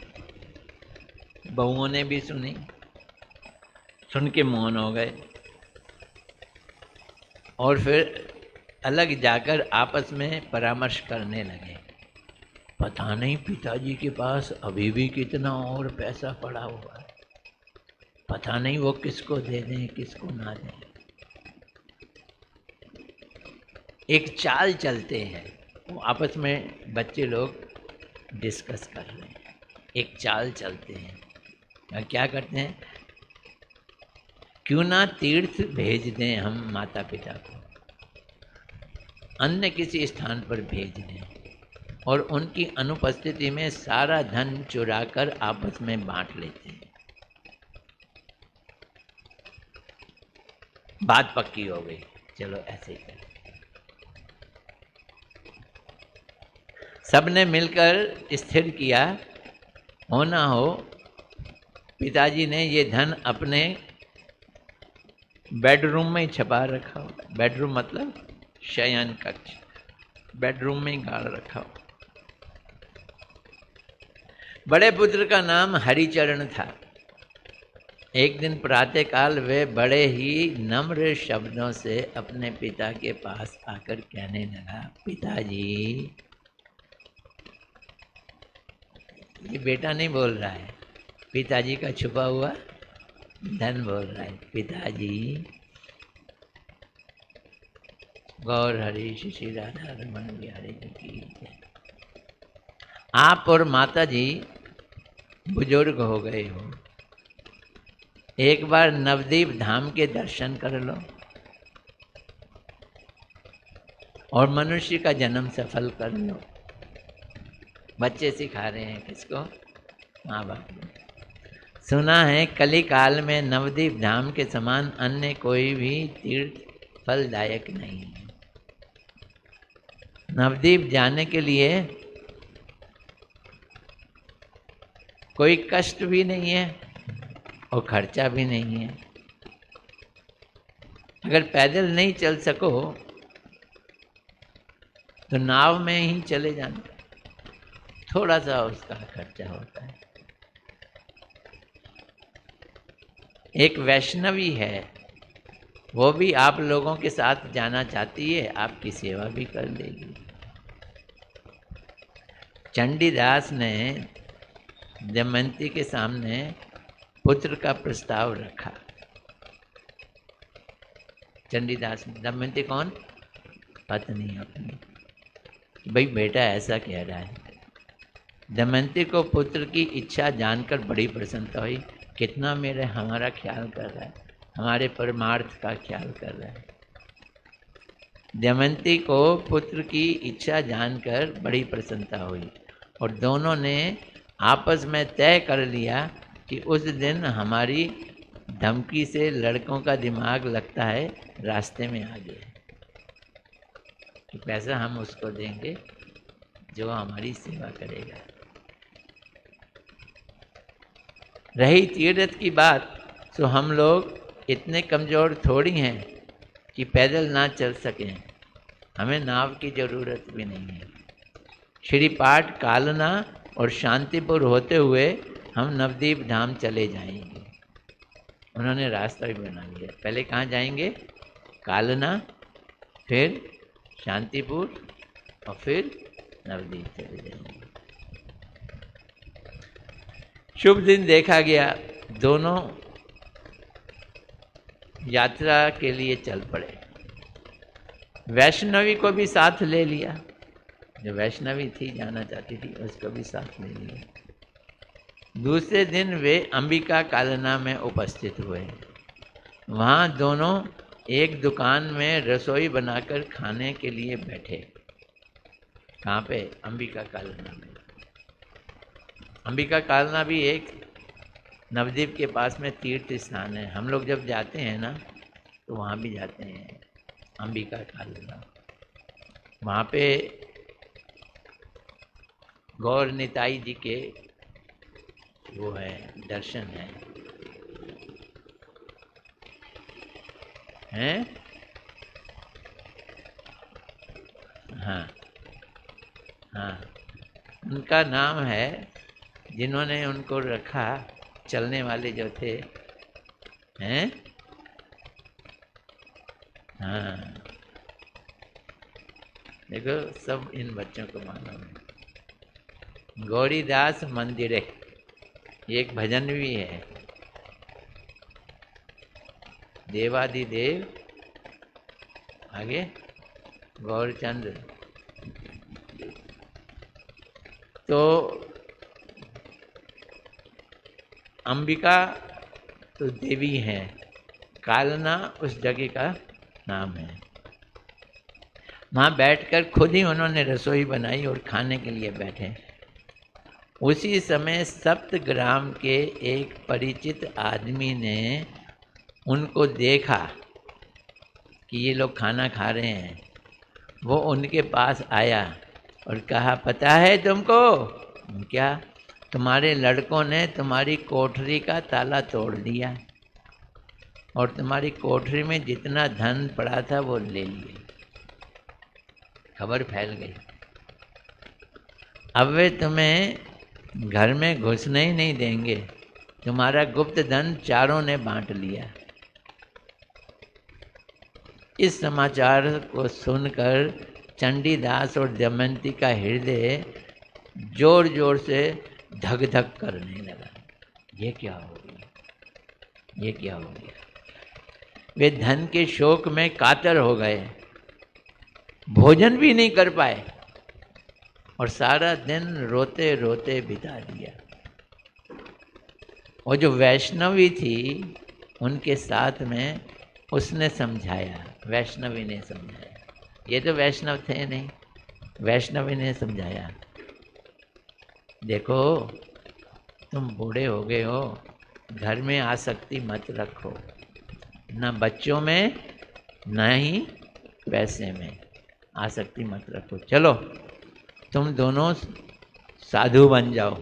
बहुओं ने भी सुनी, सुन के मौन हो गए और फिर अलग जाकर आपस में परामर्श करने लगे। पता नहीं पिताजी के पास अभी भी कितना और पैसा पड़ा हुआ है, पता नहीं वो किसको दे दें किसको ना दें। एक चाल चलते हैं, वो आपस में बच्चे लोग डिस्कस कर रहे हैं, एक चाल चलते हैं। और क्या करते हैं, क्यों ना तीर्थ भेज दें हम माता पिता को, अन्य किसी स्थान पर भेज दें और उनकी अनुपस्थिति में सारा धन चुराकर आपस में बांट लेते हैं। बात पक्की हो गई, चलो ऐसे ही करें। सबने मिलकर स्थिर किया, हो ना हो पिताजी ने ये धन अपने बेडरूम में ही छपा रखा हो। बेडरूम मतलब शयन कक्ष, बेडरूम में ही गाड़ रखा हो। बड़े पुत्र का नाम हरिचरण था। एक दिन प्रातःकाल वे बड़े ही नम्र शब्दों से अपने पिता के पास आकर कहने लगा, पिताजी, ये बेटा नहीं बोल रहा है, पिताजी का छुपा हुआ धन बोल रहा है। पिताजी, गौर हरि श्री राधा रमन बिहारी जी की जय। आप और माता जी बुजुर्ग हो गए हो, एक बार नवदीप धाम के दर्शन कर लो और मनुष्य का जन्म सफल कर लो। बच्चे सिखा रहे हैं किसको? माँ बाप को। सुना है कली काल में नवदीप धाम के समान अन्य कोई भी तीर्थ फलदायक नहीं है। नवदीप जाने के लिए कोई कष्ट भी नहीं है और खर्चा भी नहीं है। अगर पैदल नहीं चल सको तो नाव में ही चले जाना, थोड़ा सा उसका खर्चा होता है। एक वैष्णवी है, वो भी आप लोगों के साथ जाना चाहती है, आपकी सेवा भी कर देगी। चंडीदास ने दमयंती के सामने पुत्र का प्रस्ताव रखा। चंडीदास, दमयंती कौन? पत्नी अपनी। भाई बेटा ऐसा कह रहा है। दमयंती को पुत्र की इच्छा जानकर बड़ी प्रसन्नता हुई। कितना हमारा ख्याल कर रहा है, हमारे परमार्थ का ख्याल कर रहा है। दमयंती को पुत्र की इच्छा जानकर बड़ी प्रसन्नता हुई और दोनों ने आपस में तय कर लिया कि उस दिन हमारी धमकी से लड़कों का दिमाग लगता है रास्ते में आ गया, कि पैसा हम उसको देंगे जो हमारी सेवा करेगा। रही तीर्थ की बात, तो हम लोग इतने कमज़ोर थोड़ी हैं कि पैदल ना चल सकें, हमें नाव की ज़रूरत भी नहीं है। श्रीपाठ, कालना और शांतिपुर होते हुए हम नवदीप धाम चले जाएंगे। उन्होंने रास्ता भी बना लिया। पहले कहाँ जाएंगे? कालना, फिर शांतिपुर और फिर नवदीप चले जाएंगे। शुभ दिन देखा गया, दोनों यात्रा के लिए चल पड़े। वैष्णवी को भी साथ ले लिया, जो वैष्णवी थी जाना चाहती थी उसको भी साथ ले लिया। दूसरे दिन वे अंबिका कालना में उपस्थित हुए। वहाँ दोनों एक दुकान में रसोई बनाकर खाने के लिए बैठे। कहाँ पे? अंबिका कालना में। अंबिका कालना भी एक नवद्वीप के पास में तीर्थ स्थान है। हम लोग जब जाते हैं ना तो वहाँ भी जाते हैं, अंबिका कालना। वहाँ पे गौर निताई जी के वो है, दर्शन है, हैं? हाँ हाँ, उनका नाम है, जिन्होंने उनको रखा, चलने वाले जो थे, हैं? हाँ, देखो सब इन बच्चों को मालूम है। गौरीदास मंदिरे, ये एक भजन भी है। देवादिदेव आगे गौरचंद्र। तो अंबिका तो देवी है, कालना उस जगह का नाम है। वहाँ बैठकर खुद ही उन्होंने रसोई बनाई और खाने के लिए बैठे। उसी समय सप्तग्राम के एक परिचित आदमी ने उनको देखा कि ये लोग खाना खा रहे हैं। वो उनके पास आया और कहा, पता है तुमको क्या? तुम्हारे लड़कों ने तुम्हारी कोठरी का ताला तोड़ दिया और तुम्हारी कोठरी में जितना धन पड़ा था वो ले लिए। खबर फैल गई। अब वे तुम्हें घर में घुसने ही नहीं देंगे। तुम्हारा गुप्त धन चारों ने बांट लिया। इस समाचार को सुनकर चंडीदास और दमयंती का हृदय जोर जोर से धक धक करने लगा। ये क्या हो गया? ये क्या हो गया? वे धन के शोक में कातर हो गए, भोजन भी नहीं कर पाए और सारा दिन रोते रोते बिता दिया। वो जो वैष्णवी थी उनके साथ में उसने समझाया, वैष्णवी ने समझाया। ये तो वैष्णव थे नहीं, वैष्णवी ने समझाया, देखो तुम बूढ़े हो गए हो, घर में आसक्ति मत रखो, ना बच्चों में ना ही पैसे में आसक्ति मत रखो। चलो तुम दोनों साधु बन जाओ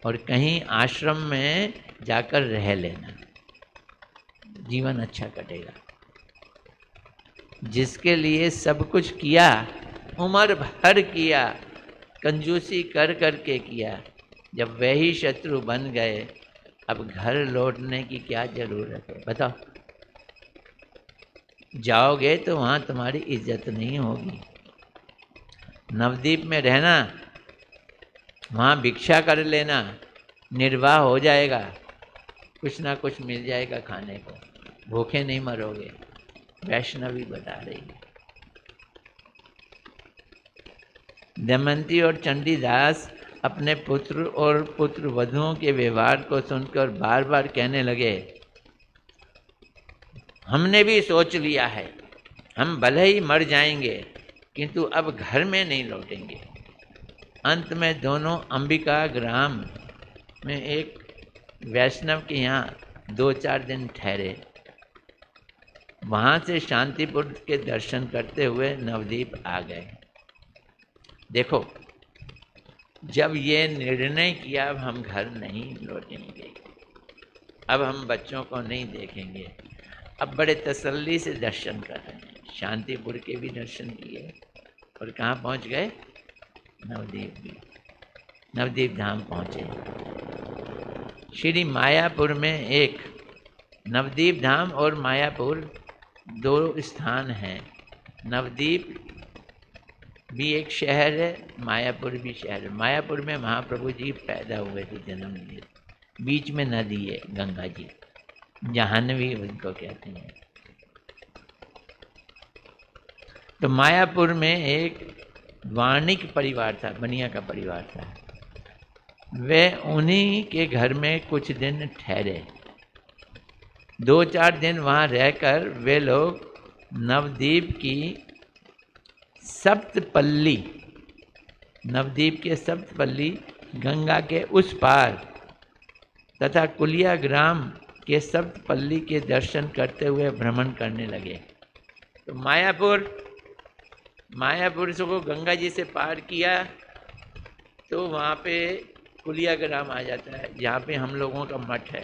और कहीं आश्रम में जाकर रह लेना, जीवन अच्छा कटेगा। जिसके लिए सब कुछ किया, उम्र भर किया, कंजूसी कर कर के किया, जब वही शत्रु बन गए, अब घर लौटने की क्या जरूरत है? बताओ। जाओगे तो वहाँ तुम्हारी इज्जत नहीं होगी। नवद्वीप में रहना, वहाँ भिक्षा कर लेना, निर्वाह हो जाएगा, कुछ ना कुछ मिल जाएगा खाने को, भूखे नहीं मरोगे। वैष्णवी बता रही है। दमयंती और चंडीदास अपने पुत्र और पुत्र वधुओं के व्यवहार को सुनकर बार बार कहने लगे, हमने भी सोच लिया है, हम भले ही मर जाएंगे किंतु अब घर में नहीं लौटेंगे। अंत में दोनों अंबिका ग्राम में एक वैष्णव के यहाँ 2-4 दिन ठहरे। वहाँ से शांतिपुर के दर्शन करते हुए नवद्वीप आ गए। देखो, जब ये निर्णय किया अब हम घर नहीं लौटेंगे, अब हम बच्चों को नहीं देखेंगे, अब बड़े तसल्ली से दर्शन कर रहे हैं। शांतिपुर के भी दर्शन किए और कहाँ पहुँच गए? नवद्वीप भी, नवद्वीप धाम पहुँचे। श्री मायापुर में एक, नवद्वीप धाम और मायापुर 2 स्थान हैं। नवद्वीप भी एक शहर है, मायापुर भी शहर है। मायापुर में महाप्रभु जी पैदा हुए थे, जन्म लिए। बीच में नदी है गंगा जी, जाह्नवी उनको कहते हैं। तो मायापुर में एक वाणिक परिवार था, बनिया का परिवार था। वे उन्हीं के घर में कुछ दिन ठहरे। 2-4 दिन वहाँ रहकर वे लोग नवद्वीप की सप्तपल्ली, नवद्वीप के सप्तपल्ली गंगा के उस पार तथा कुलिया ग्राम के सप्तपल्ली के दर्शन करते हुए भ्रमण करने लगे। तो मायापुर से को गंगा जी से पार किया तो वहाँ पे कुलिया ग्राम आ जाता है, जहाँ पे हम लोगों का मठ है।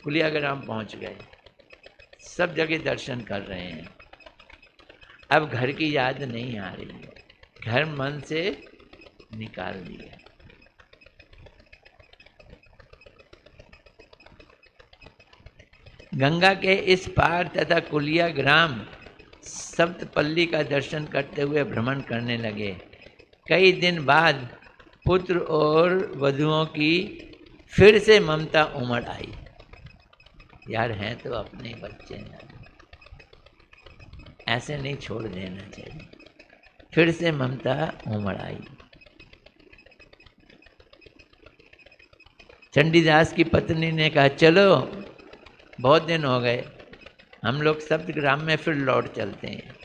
कुलिया ग्राम पहुँच गए, सब जगह दर्शन कर रहे हैं। अब घर की याद नहीं आ रही है, घर मन से निकाल दिया। गंगा के इस पार तथा कुलिया ग्राम सप्तपल्ली का दर्शन करते हुए भ्रमण करने लगे। कई दिन बाद पुत्र और वधुओं की फिर से ममता उमड़ आई। यार हैं तो अपने बच्चे ना, ऐसे नहीं छोड़ देना चाहिए। फिर से ममता उमड़ आई। चंडीदास की पत्नी ने कहा, चलो बहुत दिन हो गए, हम लोग सप्तग्राम में फिर लौट चलते हैं।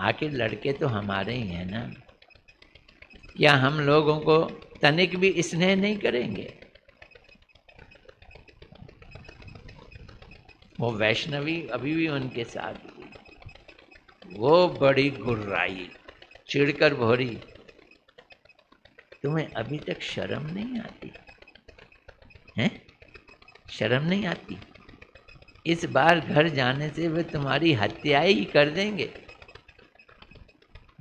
आखिर लड़के तो हमारे ही हैं ना, क्या हम लोगों को तनिक भी स्नेह नहीं करेंगे? वो वैष्णवी अभी भी उनके साथ थी। वो बड़ी गुर्राई, चिढ़कर भोरी, तुम्हें अभी तक शर्म नहीं आती हैं? शर्म नहीं आती? इस बार घर जाने से वे तुम्हारी हत्या ही कर देंगे।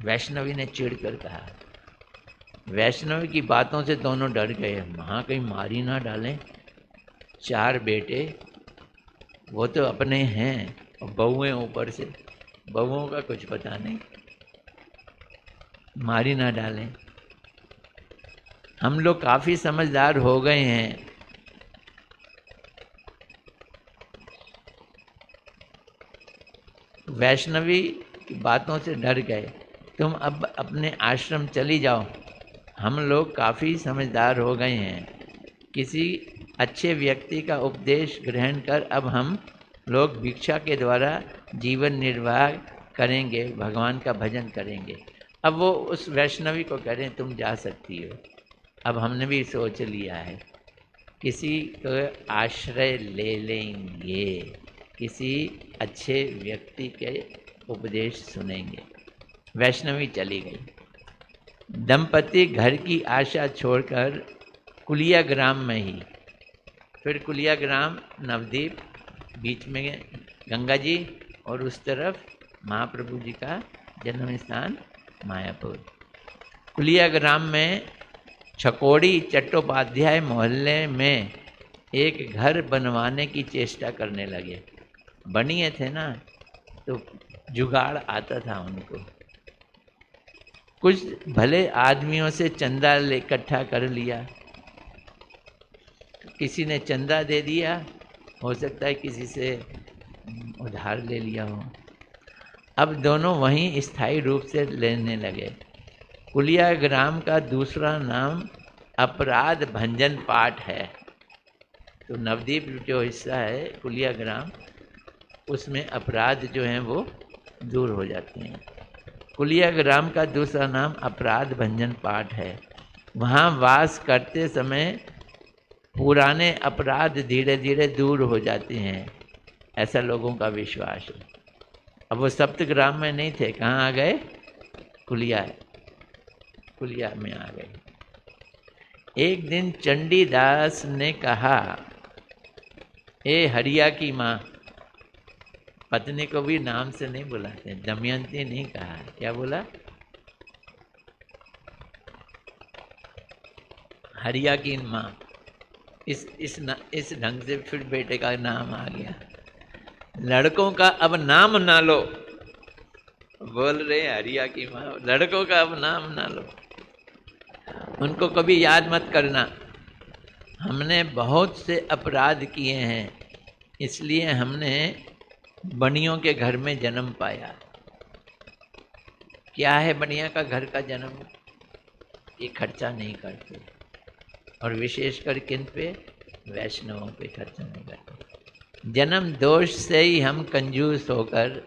वैष्णवी ने चिढ़कर कहा। वैष्णवी की बातों से दोनों डर गए, वहाँ कहीं मारी ना डालें। 4 बेटे, वो तो अपने हैं, और बहुएं ऊपर से, बहुओं का कुछ पता नहीं, मारी ना डालें। हम लोग काफ़ी समझदार हो गए हैं। वैष्णवी की बातों से डर गए। तुम अब अपने आश्रम चली जाओ, हम लोग काफ़ी समझदार हो गए हैं। किसी अच्छे व्यक्ति का उपदेश ग्रहण कर अब हम लोग भिक्षा के द्वारा जीवन निर्वाह करेंगे, भगवान का भजन करेंगे। अब वो उस वैष्णवी को कह रहे हैं, तुम जा सकती हो, अब हमने भी सोच लिया है, किसी को आश्रय ले लेंगे, किसी अच्छे व्यक्ति के उपदेश सुनेंगे। वैष्णवी चली गई। दंपति घर की आशा छोड़कर कुलिया ग्राम में ही, फिर कुलिया ग्राम नवद्वीप, बीच में गंगा जी और उस तरफ महाप्रभु जी का जन्म स्थान मायापुर। कुलिया ग्राम में छकोड़ी चट्टोपाध्याय मोहल्ले में एक घर बनवाने की चेष्टा करने लगे। बनिए थे ना, तो जुगाड़ आता था उनको। कुछ भले आदमियों से चंदा इकट्ठा कर लिया, किसी ने चंदा दे दिया, हो सकता है किसी से उधार ले लिया हो। अब दोनों वहीं स्थायी रूप से लेने लगे। कुलिया ग्राम का दूसरा नाम अपराध भंजन पाठ है। तो नवद्वीप जो हिस्सा है कुलिया ग्राम, उसमें अपराध जो हैं वो दूर हो जाते हैं। कुलिया ग्राम का दूसरा नाम अपराध भंजन पाठ है। वहाँ वास करते समय पुराने अपराध धीरे धीरे दूर हो जाते हैं, ऐसा लोगों का विश्वास है। अब वो सप्तग्राम में नहीं थे, कहाँ आ गए? कुलिया में आ गए। एक दिन चंडीदास ने कहा, ए हरिया की माँ, पत्नी को भी नाम से नहीं बुलाते, दमयंती नहीं कहा, क्या बोला? हरिया की माँ। इस ढंग से फिर बेटे का नाम आ गया। लड़कों का अब नाम ना लो, बोल रहे हरिया की माँ, लड़कों का अब नाम ना लो, उनको कभी याद मत करना। हमने बहुत से अपराध किए हैं, इसलिए हमने बनियों के घर में जन्म पाया। क्या है बनिया का घर का जन्म? ये खर्चा नहीं करते, और विशेषकर किन पे? वैष्णवों पे खर्चा नहीं करते। जन्म दोष से ही हम कंजूस होकर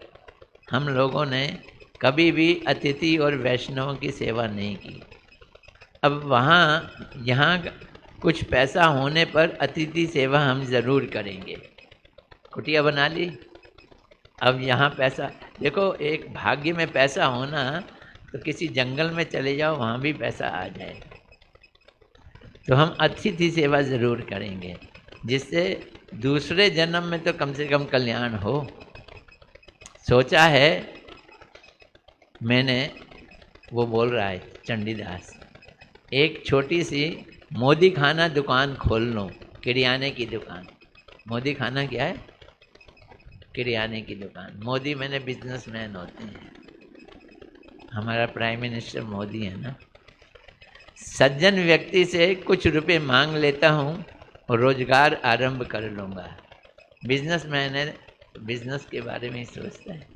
हम लोगों ने कभी भी अतिथि और वैष्णवों की सेवा नहीं की। अब यहाँ कुछ पैसा होने पर अतिथि सेवा हम ज़रूर करेंगे। कुटिया बना ली, अब यहाँ पैसा देखो, एक भाग्य में पैसा होना तो किसी जंगल में चले जाओ, वहाँ भी पैसा आ जाए। तो हम अतिथि सेवा ज़रूर करेंगे, जिससे दूसरे जन्म में तो कम से कम कल्याण हो। सोचा है मैंने, वो बोल रहा है चंडीदास, एक छोटी सी मोदी खाना दुकान खोल लो, किरियाने की दुकान। मोदी खाना क्या है? किराने की दुकान। मोदी मैंने बिजनेसमैन होते हैं, हमारा प्राइम मिनिस्टर मोदी है ना। सज्जन व्यक्ति से कुछ रुपए मांग लेता हूँ और रोजगार आरंभ कर लूँगा। बिजनेसमैन है, बिजनेस के बारे में ही सोचता है।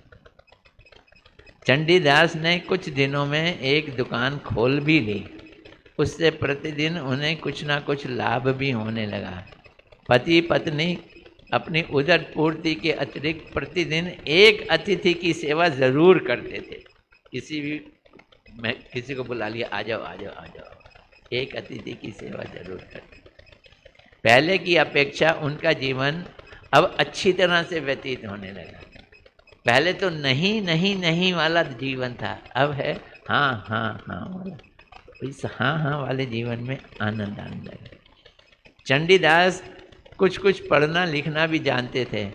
चंडीदास ने कुछ दिनों में एक दुकान खोल भी ली। उससे प्रतिदिन उन्हें कुछ ना कुछ लाभ भी होने लगा। पति पत्नी अपनी उदर पूर्ति के अतिरिक्त प्रतिदिन एक अतिथि की सेवा जरूर करते थे। किसी को बुला लिया, आ जाओ आ जाओ आ जाओ, एक अतिथि की सेवा जरूर करते। पहले की अपेक्षा उनका जीवन अब अच्छी तरह से व्यतीत होने लगा। पहले तो नहीं नहीं नहीं वाला जीवन था, अब है हाँ हाँ हाँ वाला। इस हाँ हाँ वाले जीवन में आनंद आने लगा। चंडीदास कुछ कुछ पढ़ना लिखना भी जानते थे।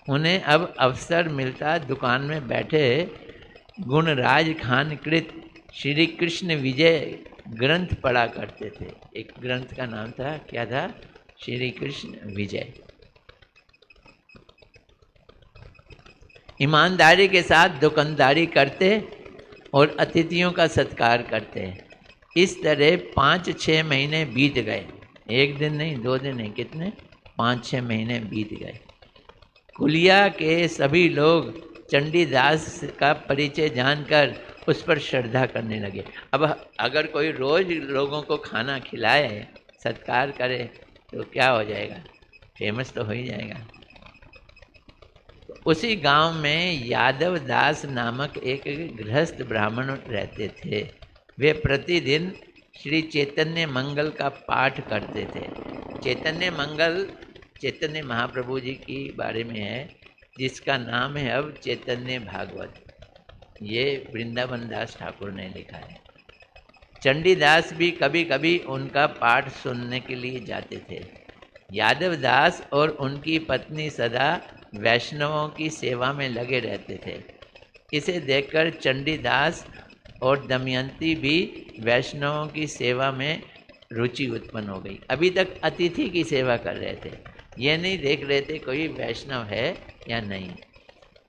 उन्हें अब अवसर मिलता दुकान में बैठे गुणराज खान कृत श्री कृष्ण विजय ग्रंथ पढ़ा करते थे। एक ग्रंथ का नाम था, क्या था? श्री कृष्ण विजय। ईमानदारी के साथ दुकानदारी करते और अतिथियों का सत्कार करते। इस तरह 5-6 महीने बीत गए। एक दिन नहीं, 2 दिन नहीं, कितने 5-6 महीने बीत गए। कुलिया के सभी लोग चंडीदास का परिचय जानकर उस पर श्रद्धा करने लगे। अब अगर कोई रोज लोगों को खाना खिलाए, सत्कार करे, तो क्या हो जाएगा? फेमस तो हो ही जाएगा। उसी गांव में यादव दास नामक एक गृहस्थ ब्राह्मण रहते थे। वे प्रतिदिन श्री चैतन्य मंगल का पाठ करते थे। चैतन्य मंगल चैतन्य महाप्रभु जी की बारे में है, जिसका नाम है अब चैतन्य भागवत। ये वृंदावन दास ठाकुर ने लिखा है। चंडीदास भी कभी कभी उनका पाठ सुनने के लिए जाते थे। यादव दास और उनकी पत्नी सदा वैष्णवों की सेवा में लगे रहते थे। इसे देखकर चंडीदास और दमयंती भी वैष्णवों की सेवा में रुचि उत्पन्न हो गई। अभी तक अतिथि की सेवा कर रहे थे, ये नहीं देख रहे थे कोई वैष्णव है या नहीं।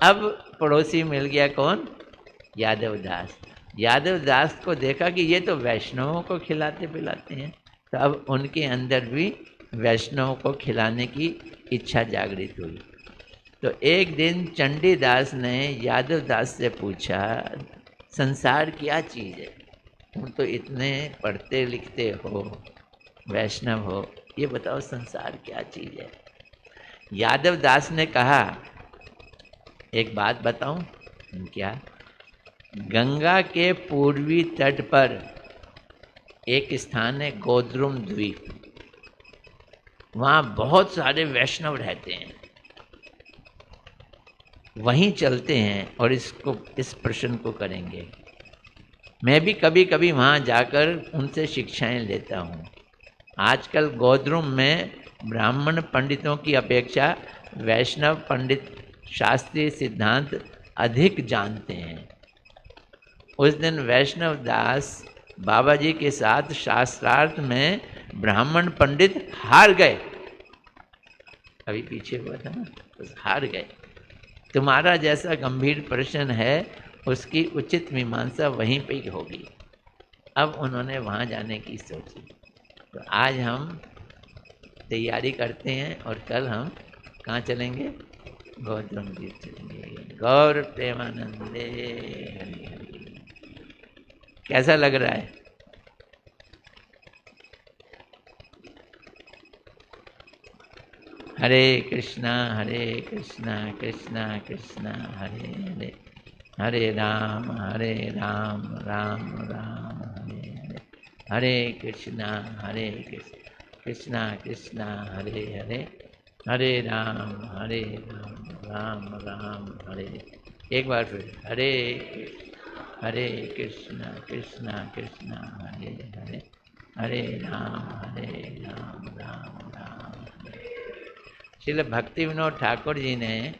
अब पड़ोसी मिल गया, कौन? यादव दास। यादव दास को देखा कि ये तो वैष्णवों को खिलाते पिलाते हैं, तो अब उनके अंदर भी वैष्णवों को खिलाने की इच्छा जागृत हुई। तो एक दिन चंडीदास ने यादव दास से पूछा, संसार क्या चीज़ है? तुम तो इतने पढ़ते लिखते हो, वैष्णव हो, ये बताओ संसार क्या चीज़ है? यादव दास ने कहा, एक बात बताऊं? क्या? गंगा के पूर्वी तट पर एक स्थान है गोद्रुम द्वीप। वहाँ बहुत सारे वैष्णव रहते हैं। वहीं चलते हैं और इस प्रश्न को करेंगे। मैं भी कभी कभी वहाँ जाकर उनसे शिक्षाएं लेता हूँ। आजकल गोद्रुम में ब्राह्मण पंडितों की अपेक्षा वैष्णव पंडित शास्त्रीय सिद्धांत अधिक जानते हैं। उस दिन वैष्णव दास बाबा जी के साथ शास्त्रार्थ में ब्राह्मण पंडित हार गए। अभी पीछे हुआ था ना, तो हार गए। तुम्हारा जैसा गंभीर प्रश्न है, उसकी उचित मीमांसा वहीं पे ही होगी। अब उन्होंने वहाँ जाने की सोची। तो आज हम तैयारी करते हैं और कल हम कहाँ चलेंगे? गौतम जी चलेंगे। गौर प्रेमानंदे हरि हरि। कैसा लग रहा है? हरे कृष्णा कृष्णा कृष्णा हरे हरे, हरे राम राम राम हरे हरे, हरे कृष्णा कृष्णा कृष्णा हरे हरे, हरे राम राम राम हरे। एक बार फिर, हरे कृष्णा कृष्णा हरे हरे, हरे राम राम राम हरे। श्रील भक्ति विनोद ठाकुर जी ने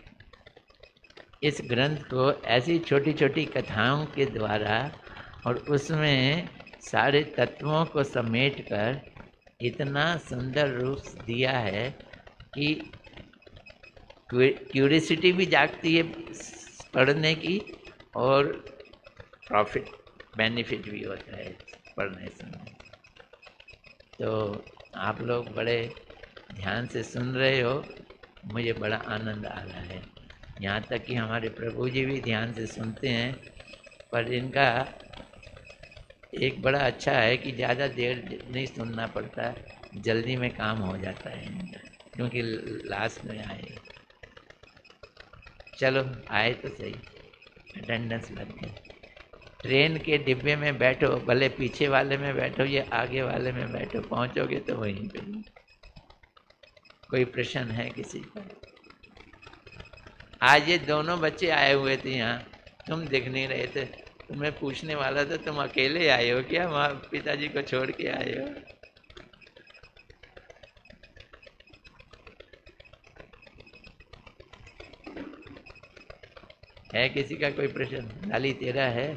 इस ग्रंथ को ऐसी छोटी छोटी कथाओं के द्वारा और उसमें सारे तत्वों को समेटकर इतना सुंदर रूप दिया है कि क्यूरियसिटी भी जागती है पढ़ने की, और प्रॉफिट बेनिफिट भी होता है पढ़ने से। तो आप लोग बड़े ध्यान से सुन रहे हो, मुझे बड़ा आनंद आ रहा है। यहाँ तक कि हमारे प्रभु जी भी ध्यान से सुनते हैं, पर इनका एक बड़ा अच्छा है कि ज़्यादा देर नहीं सुनना पड़ता, जल्दी में काम हो जाता है इनका, क्योंकि लास्ट में आए। चलो आए तो सही, अटेंडेंस लग गई। ट्रेन के डिब्बे में बैठो, भले पीछे वाले में बैठो या आगे वाले में बैठो, पहुंचोगे तो वहीं पे। कोई प्रश्न है किसी का? आज ये दोनों बच्चे आए हुए थे यहाँ, तुम दिख नहीं रहे थे, तुम्हें पूछने वाला था तुम अकेले आए हो क्या, वहाँ पिताजी को छोड़ के आए हो? है किसी का कोई प्रश्न? लाली तेरा है?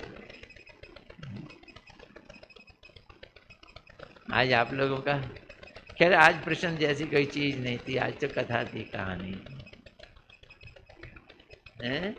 आज आप लोगों का? खैर आज प्रश्न जैसी कोई चीज नहीं थी, आज तो कथा थी, कहानी है।